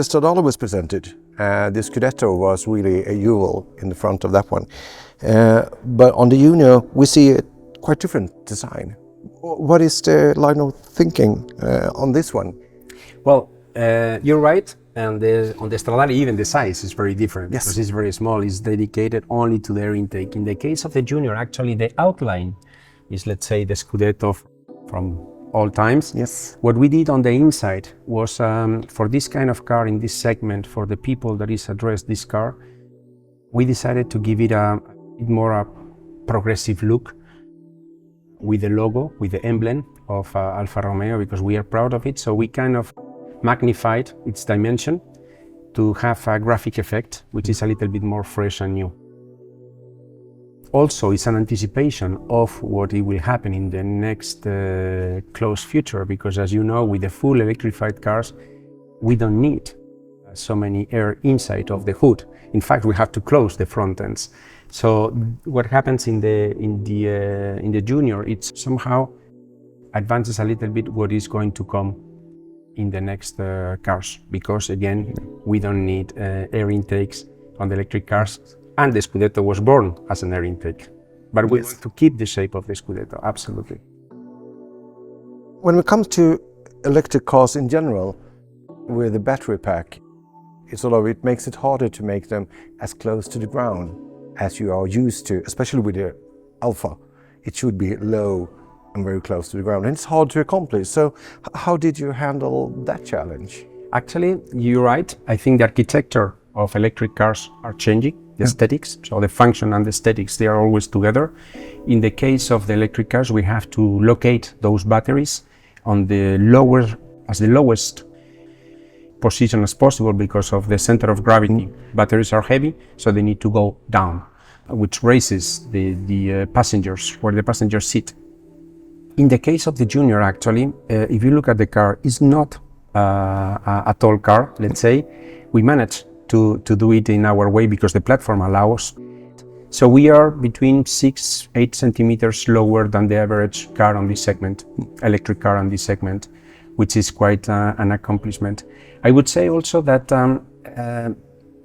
the Stradale was presented, the Scudetto was really a jewel in the front of that one. But on the Junior, we see a quite different design. What is the line of thinking on this one? Well, you're right. And on the Stradale, even the size is very different. Yes. Because it's very small. It's dedicated only to the air intake. In the case of the Junior, actually, the outline is, let's say, the Scudetto from all times. Yes. What we did on the inside was, for this kind of car in this segment, for the people that is addressed this car, we decided to give it a more progressive look with the logo, with the emblem of Alfa Romeo, because we are proud of it. So we kind of magnified its dimension to have a graphic effect, which is a little bit more fresh and new. Also, it's an anticipation of what it will happen in the next close future, because as you know, with the full electrified cars, we don't need so many air inside of the hood. In fact, we have to close the front ends. So what happens in the Junior, it somehow advances a little bit what is going to come in the next cars, because again, we don't need air intakes on the electric cars, and the Scudetto was born as an air intake. But we want to keep the shape of the Scudetto, absolutely. When it comes to electric cars in general, with the battery pack, it makes it harder to make them as close to the ground as you are used to, especially with the Alfa. It should be low and very close to the ground, and it's hard to accomplish. So how did you handle that challenge? Actually, you're right. I think the architecture of electric cars are changing, the aesthetics, so the function and the aesthetics, they are always together. In the case of the electric cars, we have to locate those batteries on the lowest position as possible because of the center of gravity. Batteries are heavy, so they need to go down, which raises the passengers, where the passengers sit. In the case of the Junior, actually, if you look at the car, it's not a tall car, let's say. We managed to do it in our way because the platform allows. So we are between 6-8 centimeters lower than the average car on this segment, electric car on this segment, which is quite an accomplishment. I would say also that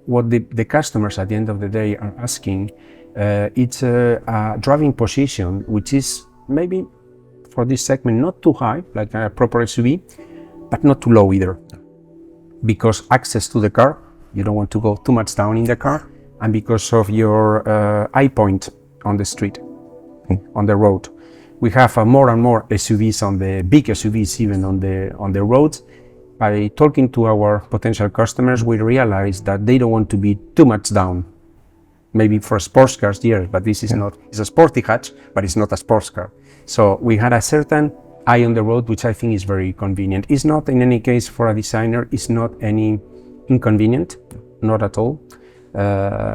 what the customers at the end of the day are asking, it's a driving position, which is maybe for this segment not too high, like a proper SUV, but not too low either. Because access to the car, you don't want to go too much down in the car, and because of your eye point on the street, on the road. We have more and more SUVs, on the big SUVs even on the roads. By talking to our potential customers, we realize that they don't want to be too much down. Maybe for sports cars, yes, but this is not. It's a sporty hatch, but it's not a sports car. So we had a certain eye on the road, which I think is very convenient. It's not, in any case, for a designer, it's not any inconvenient, not at all.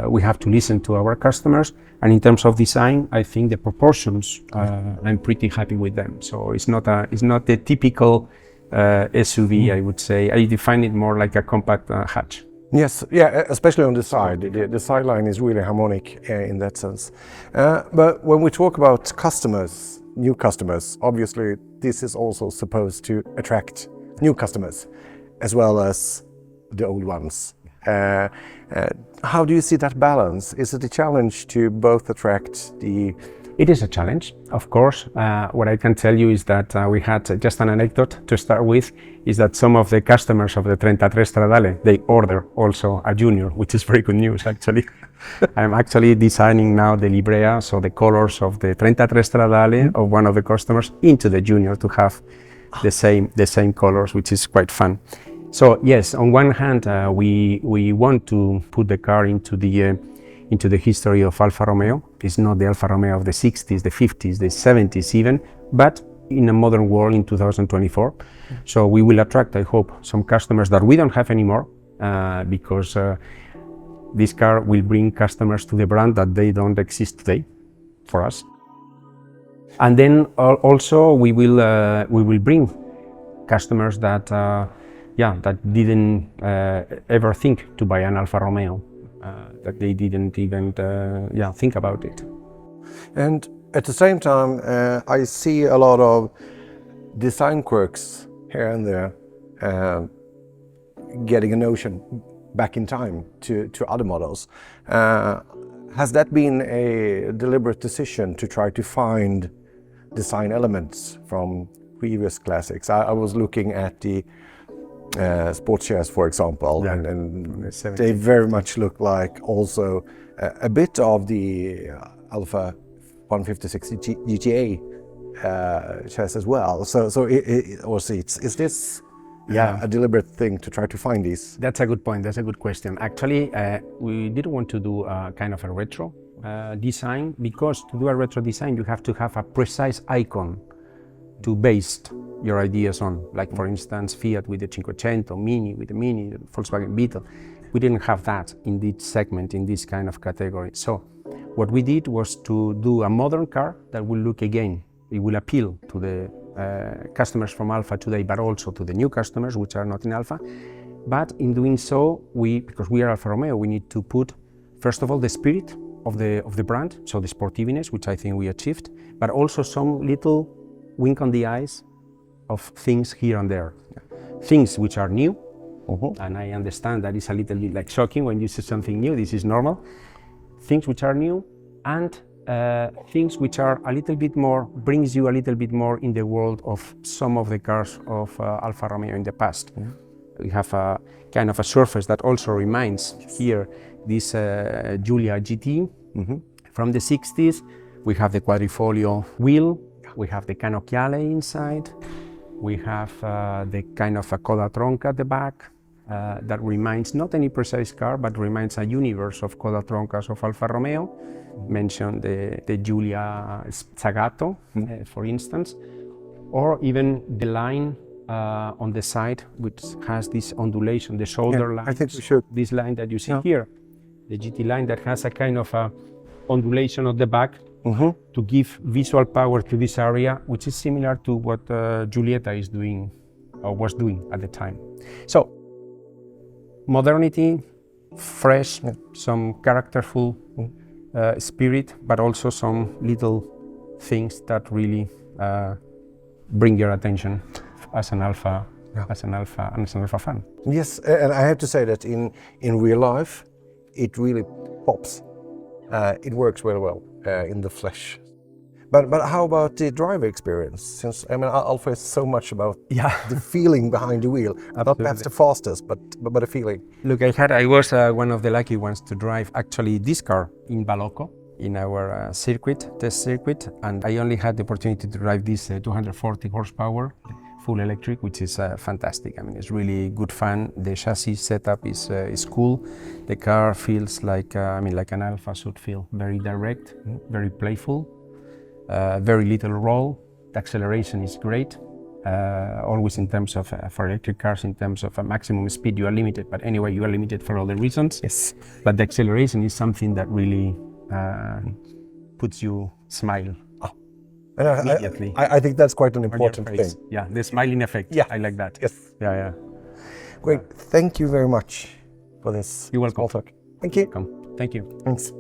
We have to listen to our customers, and in terms of design, I think the proportions, I'm pretty happy with them. So it's not the typical SUV, I would say. I define it more like a compact hatch. Yes, yeah, especially on the side. The sideline is really harmonic in that sense. But when we talk about customers, new customers, obviously this is also supposed to attract new customers as well as the old ones. How do you see that balance? Is it a challenge to both attract the... It is a challenge, of course. What I can tell you is that we had just an anecdote to start with, is that some of the customers of the 33 Stradale, they order also a Junior, which is very good news actually. I'm actually designing now the Librea, so the colors of the 33 Stradale of one of the customers into the Junior to have the same colors, which is quite fun. So yes, on one hand, we want to put the car into the history of Alfa Romeo. It's not the Alfa Romeo of the 60s, the 50s, the 70s even, but in a modern world in 2024. So we will attract, I hope, some customers that we don't have anymore, because this car will bring customers to the brand that they don't exist today for us. And then also we will bring customers that that didn't ever think to buy an Alfa Romeo, that they didn't even think about it. And at the same time, I see a lot of design quirks here and there. getting a notion back in time to other models. Has that been a deliberate decision to try to find design elements from previous classics? I was looking at the sports chairs, for example, and they very much look like also a bit of the Alfa 156 GTA chairs as well. Or seats. Is this a deliberate thing to try to find these? That's a good point. That's a good question. Actually, we didn't want to do a kind of a retro design, because to do a retro design, you have to have a precise icon to base your ideas on. Like, for instance, Fiat with the 500, Mini with the Mini, Volkswagen Beetle. We didn't have that in this segment, in this kind of category. So what we did was to do a modern car that will look again. It will appeal to the customers from Alfa today, but also to the new customers which are not in Alfa. But in doing so, because we are Alfa Romeo, we need to put, first of all, the spirit of the brand, so the sportiveness, which I think we achieved, but also some little wink on the eyes of things here and there. Things which are new, and I understand that it's a little bit like shocking when you see something new, this is normal. Things which are new, and things which are a little bit more, brings you a little bit more in the world of some of the cars of Alfa Romeo in the past. We have a kind of a surface that also reminds here this Giulia GT from the 60s. We have the quadrifoglio wheel, we have the canocchiale inside, we have the kind of a coda tronca at the back that reminds not any precise car, but reminds a universe of coda troncas of Alfa Romeo. Mention the Giulia Zagato, for instance, or even the line on the side which has this ondulation, the shoulder line. I think we should. This line that you see here, the GT line that has a kind of a ondulation at the back to give visual power to this area, which is similar to what Giulietta is doing or was doing at the time. So, modernity, fresh, some characterful spirit, but also some little things that really bring your attention as an Alfa fan. Yes, and I have to say that in real life, it really pops. It works very well in the flesh. But how about the driver experience? Since I mean, Alfa is so much about the feeling behind the wheel. Not perhaps the fastest, but a feeling. Look, I was one of the lucky ones to drive actually this car in Balocco, in our test circuit, and I only had the opportunity to drive this 240 horsepower, full electric, which is fantastic. I mean, it's really good fun. The chassis setup is cool. The car feels like like an Alfa should feel, very direct, very playful. Very little roll. The acceleration is great. Always in terms of, for electric cars, in terms of a maximum speed, you are limited. But anyway, you are limited for other reasons. Yes. But the acceleration is something that really puts you smile immediately. I think that's quite an important thing. Yeah, the smiling effect. Yeah. I like that. Yes. Yeah. Great. Thank you very much for this. You're welcome. Small talk. Thank you. Welcome. Thank you. Thanks.